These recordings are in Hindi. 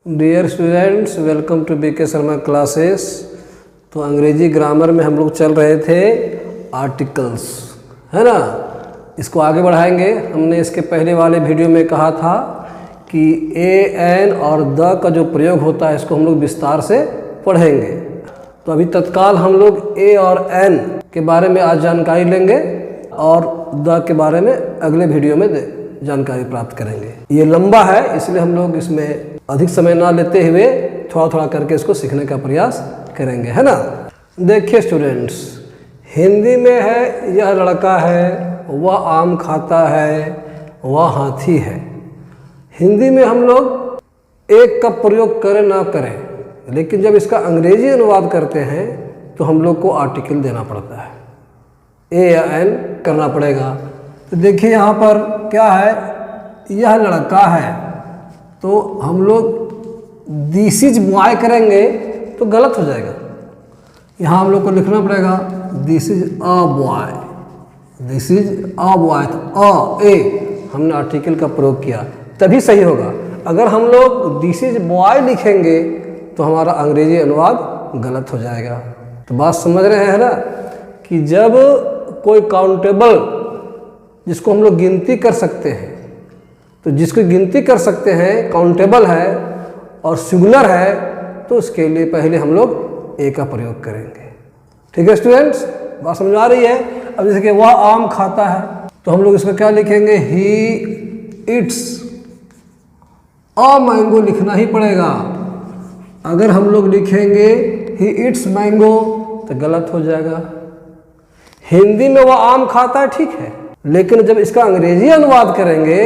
Dear students, welcome to BK Sharma classes. तो अंग्रेजी ग्रामर में हम लोग चल रहे थे आर्टिकल्स, है ना। इसको आगे बढ़ाएंगे। हमने इसके पहले वाले वीडियो में कहा था कि ए एन और द का जो प्रयोग होता है इसको हम लोग विस्तार से पढ़ेंगे। तो अभी तत्काल हम लोग ए और एन के बारे में आज जानकारी लेंगे और द के बारे में अगले वीडियो में जानकारी प्राप्त करेंगे। ये लंबा है इसलिए हम लोग इसमें अधिक समय ना लेते हुए थोड़ा थोड़ा करके इसको सीखने का प्रयास करेंगे, है ना। देखिए स्टूडेंट्स, हिंदी में है यह लड़का है, वह आम खाता है, वह हाथी है। हिंदी में हम लोग एक का प्रयोग करें ना करें, लेकिन जब इसका अंग्रेजी अनुवाद करते हैं तो हम लोग को आर्टिकल देना पड़ता है, ए या एन करना पड़ेगा। तो देखिए यहाँ पर क्या है, यह लड़का है, तो हम लोग दिस इज बॉय करेंगे तो गलत हो जाएगा। यहाँ हम लोग को लिखना पड़ेगा this is a boy, this is a boy. तो अ ए हमने आर्टिकल का प्रयोग किया तभी सही होगा। अगर हम लोग दिस इज बॉय लिखेंगे तो हमारा अंग्रेजी अनुवाद गलत हो जाएगा। तो बात समझ रहे हैं ना कि जब कोई काउंटेबल जिसको हम लोग गिनती कर सकते हैं, तो जिसको गिनती कर सकते हैं काउंटेबल है और सिंगुलर है, तो उसके लिए पहले हम लोग ए का प्रयोग करेंगे। ठीक है स्टूडेंट्स, बात समझ आ रही है। अब जैसे कि वह आम खाता है तो हम लोग इसको क्या लिखेंगे, ही इट्स अ मैंगो लिखना ही पड़ेगा। अगर हम लोग लिखेंगे ही इट्स मैंगो तो गलत हो जाएगा। हिंदी में वह आम खाता है, ठीक है, लेकिन जब इसका अंग्रेजी अनुवाद करेंगे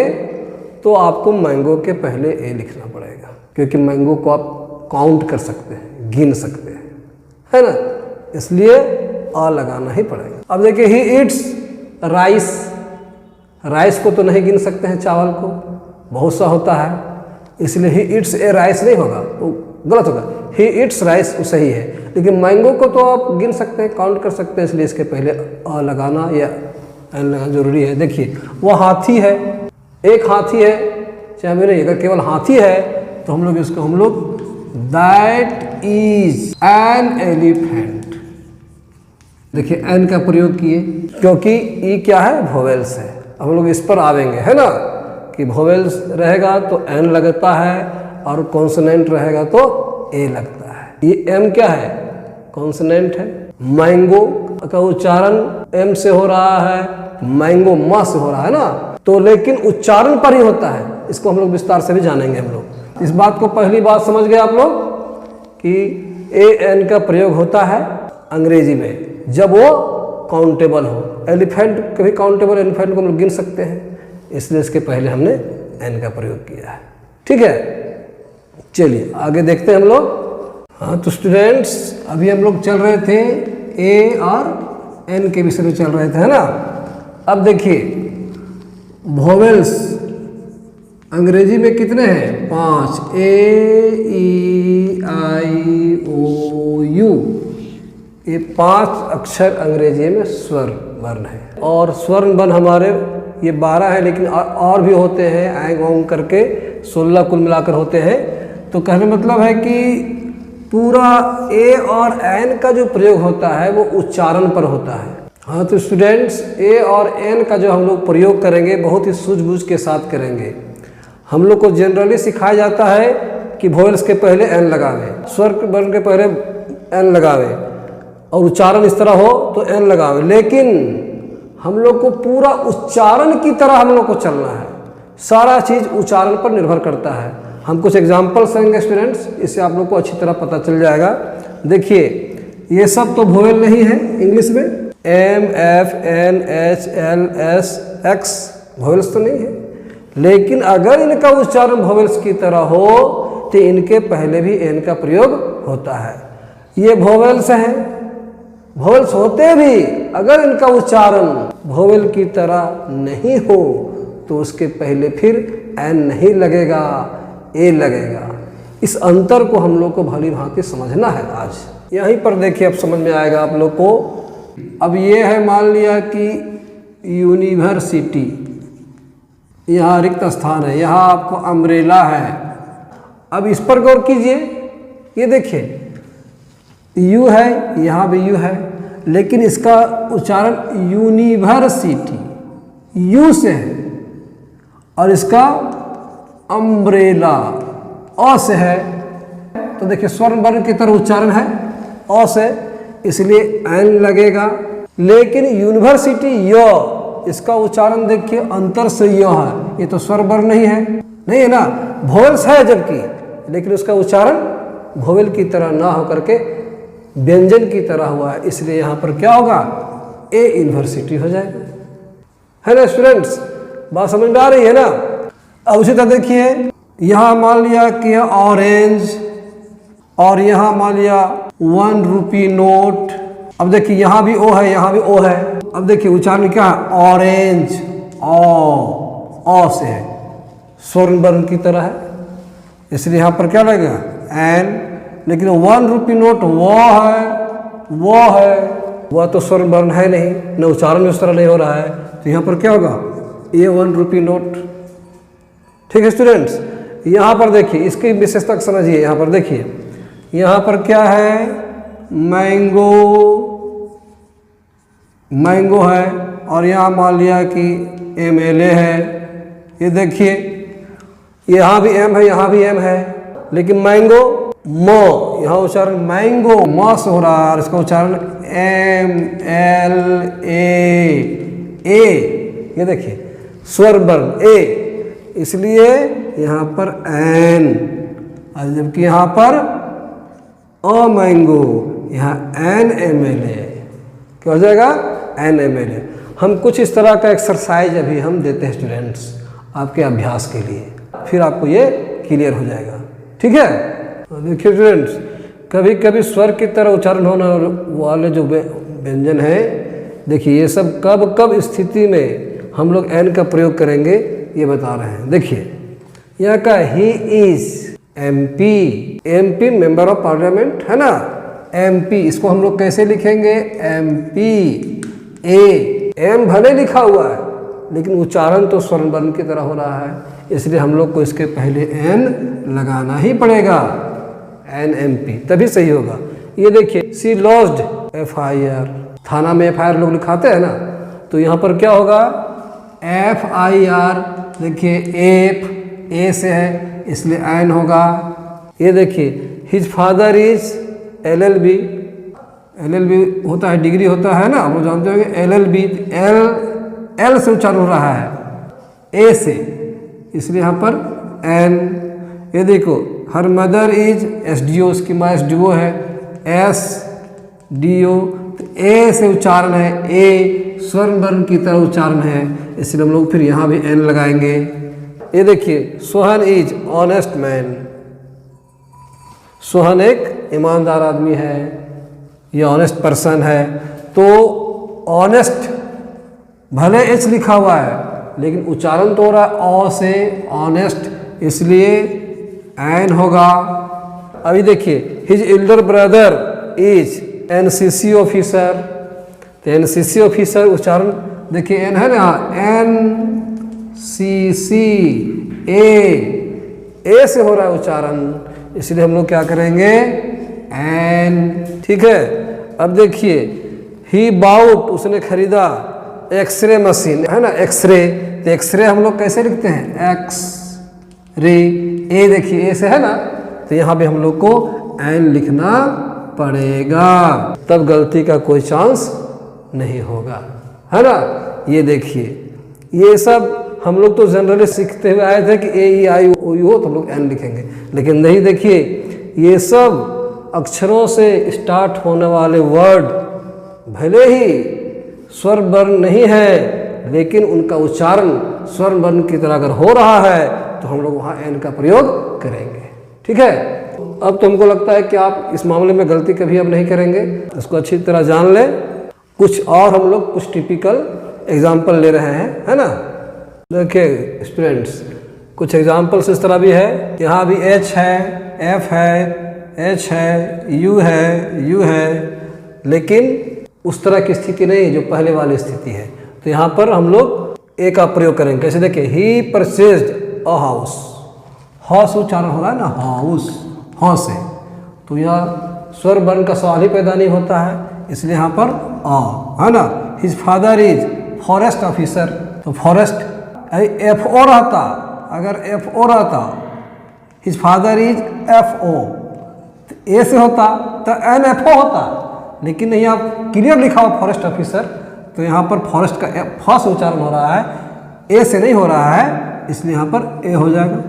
तो आपको मैंगो के पहले ए लिखना पड़ेगा, क्योंकि मैंगो को आप काउंट कर सकते हैं, गिन सकते हैं, है ना। इसलिए आ लगाना ही पड़ेगा। अब देखिए ही इट्स राइस, राइस को तो नहीं गिन सकते हैं, चावल को बहुत सा होता है, इसलिए ही इट्स ए राइस नहीं होगा, वो गलत होगा। ही इट्स राइस वो सही है, लेकिन मैंगो को तो आप गिन सकते हैं, काउंट कर सकते हैं, इसलिए इसके पहले आ लगाना या एन लगाना जरूरी है। देखिए वो हाथी है, एक हाथी है, चाहे मेरे अगर केवल हाथी है तो हम लोग दैट इज एन एलिफेंट। देखिए एन का प्रयोग किए क्योंकि ई क्या है, वोवेल्स है। अब हम लोग इस पर आवेंगे, है ना, कि वोवेल्स रहेगा तो एन लगता है और कॉन्सोनेंट रहेगा तो ए लगता है। ये एम क्या है, कॉन्सोनेंट है। मैंगो का उच्चारण एम से हो रहा है, मैंगो म से हो रहा है ना, तो लेकिन उच्चारण पर ही होता है। इसको हम लोग विस्तार से भी जानेंगे। हम लोग इस बात को पहली बात समझ गए आप लोग कि ए एन का प्रयोग होता है अंग्रेजी में जब वो काउंटेबल हो। एलिफेंट कभी काउंटेबल, एलिफेंट को हम लोग गिन सकते हैं, इसलिए इसके पहले हमने एन का प्रयोग किया है। ठीक है, चलिए आगे देखते हैं हम लोग। हाँ तो स्टूडेंट्स, अभी हम लोग चल रहे थे ए और एन के विषय में चल रहे थे, है ना। अब देखिए वोवेल्स अंग्रेजी में कितने हैं, 5, ए ई आई ओ यू। ये 5 अक्षर अंग्रेजी में स्वर वर्ण है, और स्वर वर्ण हमारे ये 12 है, लेकिन और भी होते हैं, एंग ओंग करके 16 कुल मिलाकर होते हैं। तो कहने मतलब है कि पूरा ए और एन का जो प्रयोग होता है वो उच्चारण पर होता है। हाँ तो स्टूडेंट्स, ए और एन का जो हम लोग प्रयोग करेंगे बहुत ही सूझबूझ के साथ करेंगे। हम लोग को जनरली सिखाया जाता है कि वोवेल्स के पहले एन लगावे, स्वर वर्ण के पहले एन लगावे, और उच्चारण इस तरह हो तो एन लगावे, लेकिन हम लोग को पूरा उच्चारण की तरह हम लोग को चलना है। सारा चीज़ उच्चारण पर निर्भर करता है। हम कुछ एग्जाम्पल्स देंगे स्टूडेंट्स, इससे आप लोग को अच्छी तरह पता चल जाएगा। देखिए ये सब तो वोवेल नहीं है इंग्लिश में, M F N H L S X vowels तो नहीं है, लेकिन अगर इनका उच्चारण वोवेल्स की तरह हो तो इनके पहले भी एन का प्रयोग होता है। ये वोवेल्स हैं, वोवेल्स होते भी अगर इनका उच्चारण वोवेल की तरह नहीं हो तो उसके पहले फिर एन नहीं लगेगा, ए लगेगा। इस अंतर को हम लोग को भली भांति समझना है। आज यहीं पर देखिए, अब समझ में आएगा आप लोग को। अब ये है, मान लिया कि यूनिवर्सिटी, यहाँ रिक्त स्थान है, यहाँ आपको अम्ब्रेला है। अब इस पर गौर कीजिए, ये देखिए यू है, यहाँ भी यू है, लेकिन इसका उच्चारण यूनिवर्सिटी यू से है, और इसका अम्ब्रेला अ से है। तो देखिए स्वर्ण वर्ण की तरह उच्चारण है अ से, इसलिए एन लगेगा। लेकिन यूनिवर्सिटी य, इसका उच्चारण देखिए अंतर से य है, ये तो स्वर वर्ण नहीं है ना, वोवेल्स है जबकि, लेकिन उसका उच्चारण वोवेल की तरह ना होकर के व्यंजन की तरह हुआ है, इसलिए यहाँ पर क्या होगा, ए यूनिवर्सिटी हो जाएगा। है ना स्टूडेंट्स, बात समझ में आ रही है ना। अब उसी तरह देखिए, यहाँ मान लिया कि ऑरेंज, और यहाँ मान लिया 1 रुपी नोट। अब देखिए यहाँ भी ओ है, यहाँ भी ओ है। अब देखिए उच्चारण क्या है, ऑरेंज, ओ से है, स्वर्ण वर्ण की तरह है, इसलिए यहाँ पर क्या लगेगा, एन। लेकिन 1 रुपी नोट वो है, वह तो स्वर्ण वर्ण है नहीं, न उच्चारण उस तरह नहीं हो रहा है, तो यहाँ पर क्या होगा, ये 1 रुपी नोट। ठीक है स्टूडेंट्स, यहाँ पर देखिए इसकी विशेषता समझिए। यहाँ पर देखिए, यहाँ पर क्या है, मैंगो है, और यहाँ मान लिया कि MLA है। ये देखिए यहाँ भी एम है, यहाँ भी एम है, लेकिन मैंगो म, यहाँ उच्चारण मैंगो म से हो रहा है, और इसका उच्चारण MLA ए। ये देखिए स्वर वर्ण ए, इसलिए यहाँ पर एन, और जबकि यहाँ पर अ मैंगो, यहाँ NMLA क्या हो जाएगा, NMLA। हम कुछ इस तरह का एक्सरसाइज अभी हम देते हैं स्टूडेंट्स आपके अभ्यास के लिए, फिर आपको ये क्लियर हो जाएगा। ठीक है, देखिए स्टूडेंट्स, कभी कभी स्वर की तरह उच्चारण होने वाले जो व्यंजन है, देखिए ये सब कब कब स्थिति में हम लोग एन का प्रयोग करेंगे ये बता रहे हैं। देखिए यहाँ का he is MP member of parliament है ना, MP, इसको हम लोग कैसे लिखेंगे, MP ए, एम भले लिखा हुआ है लेकिन उच्चारण तो स्वर्ण वर्ण की तरह हो रहा है, इसलिए हम लोग को इसके पहले एन लगाना ही पड़ेगा, NMP, तभी सही होगा। ये देखिए सी लॉस्ड FIR, थाना में FIR लोग लिखाते हैं ना, तो यहाँ पर क्या होगा, FIR। देखिए एफ ए से है, इसलिए एन होगा। ये देखिए हिज फादर इज LLB होता है, डिग्री होता है ना, आप लोग जानते होंगे। LLB एल से उच्चारण हो रहा है ए से, इसलिए यहाँ पर एन। ये देखो हर मदर इज SDO, उसकी माँ SDO है, SDO, तो ए से उच्चारण है, ए स्वर्ण वर्ण की तरह उच्चारण है, इसलिए हम लोग फिर यहाँ भी एन लगाएंगे। ये देखिए Sohan is honest man, Sohan एक ईमानदार आदमी है, ये ऑनेस्ट पर्सन है। तो ऑनेस्ट भले एच लिखा हुआ है लेकिन उच्चारण तो हो रहा है अ से, ऑनेस्ट, इसलिए एन होगा। अभी देखिए his Elder brother is NCC officer, तो NCC ऑफिसर उच्चारण देखिए एन है ना, NCC ए से हो रहा है उच्चारण, इसलिए हम लोग क्या करेंगे, एन। ठीक है, अब देखिए ही बाउट, उसने खरीदा एक्सरे मशीन है ना, एक्सरे, तो एक्सरे हम लोग कैसे लिखते हैं, एक्स रे, ए देखिए ए से है ना, तो यहाँ पे हम लोग को एन लिखना पड़ेगा, तब गलती का कोई चांस नहीं होगा, है ना। ये देखिए ये सब हम लोग तो जनरली सीखते हुए आए थे कि AEIOU हो तो हम लोग एन लिखेंगे, लेकिन नहीं, देखिए ये सब अक्षरों से स्टार्ट होने वाले वर्ड भले ही स्वर वर्ण नहीं है लेकिन उनका उच्चारण स्वर वर्ण की तरह अगर हो रहा है तो हम लोग वहाँ एन का प्रयोग करेंगे। ठीक है, अब तो हमको लगता है कि आप इस मामले में गलती कभी अब नहीं करेंगे, इसको अच्छी तरह जान लें। कुछ और हम लोग कुछ टिपिकल एग्जाम्पल ले रहे हैं, है ना। देखिए स्टूडेंट्स, कुछ एग्जाम्पल्स इस तरह भी है, यहाँ भी H है, F है, H है, U है, लेकिन उस तरह की स्थिति नहीं जो पहले वाली स्थिति है, तो यहाँ पर हम लोग ए का प्रयोग करेंगे। कैसे, देखिए ही परचेज्ड अ हाउस, ह से उच्चारण हो रहा है ना, हाउस, ह से, तो यह स्वर वर्ण का सवाल ही पैदा नहीं होता है, इसलिए यहाँ पर है ना। His father is forest officer, तो फॉरेस्ट एफ ओ रहता, अगर एफ ओ रहता, his father is F O, ए से होता तो एन एफ ओ होता, लेकिन नहीं, आप क्लियर लिखा हो फॉरेस्ट ऑफिसर, तो यहाँ पर फॉरेस्ट का फ से उच्चारण हो रहा है, ए से नहीं हो रहा है, इसलिए यहाँ पर ए हो जाएगा।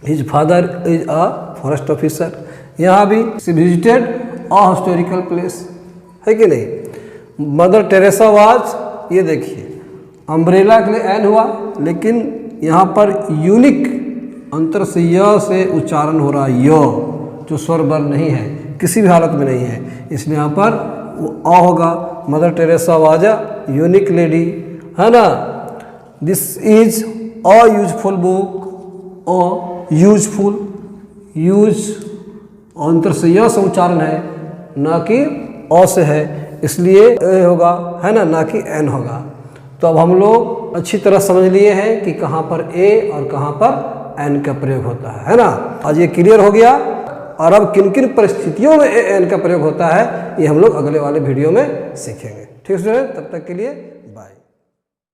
His father is a forest officer. यहाँ भी विजिटेड अ हिस्टोरिकल प्लेस, है कि नहीं। मदर टेरेसा वाज, ये देखिए अम्ब्रेला के लिए एन हुआ, लेकिन यहाँ पर यूनिक अंतर से य से उच्चारण हो रहा है, य जो स्वर वर्ण नहीं है, किसी भी हालत में नहीं है, इसलिए यहाँ पर वो अ होगा। Mother Teresa was a unique lady, है ना। This is a useful book, a useful, use अंतर से य से उच्चारण है, ना कि अ से है, इसलिए ए होगा, है ना कि एन होगा। तो अब हम लोग अच्छी तरह समझ लिए हैं कि कहाँ पर ए और कहाँ पर एन का प्रयोग होता है ना। आज ये क्लियर हो गया। और अब किन किन परिस्थितियों में ए एन का प्रयोग होता है, ये हम लोग अगले वाले वीडियो में सीखेंगे। ठीक है, तब तक के लिए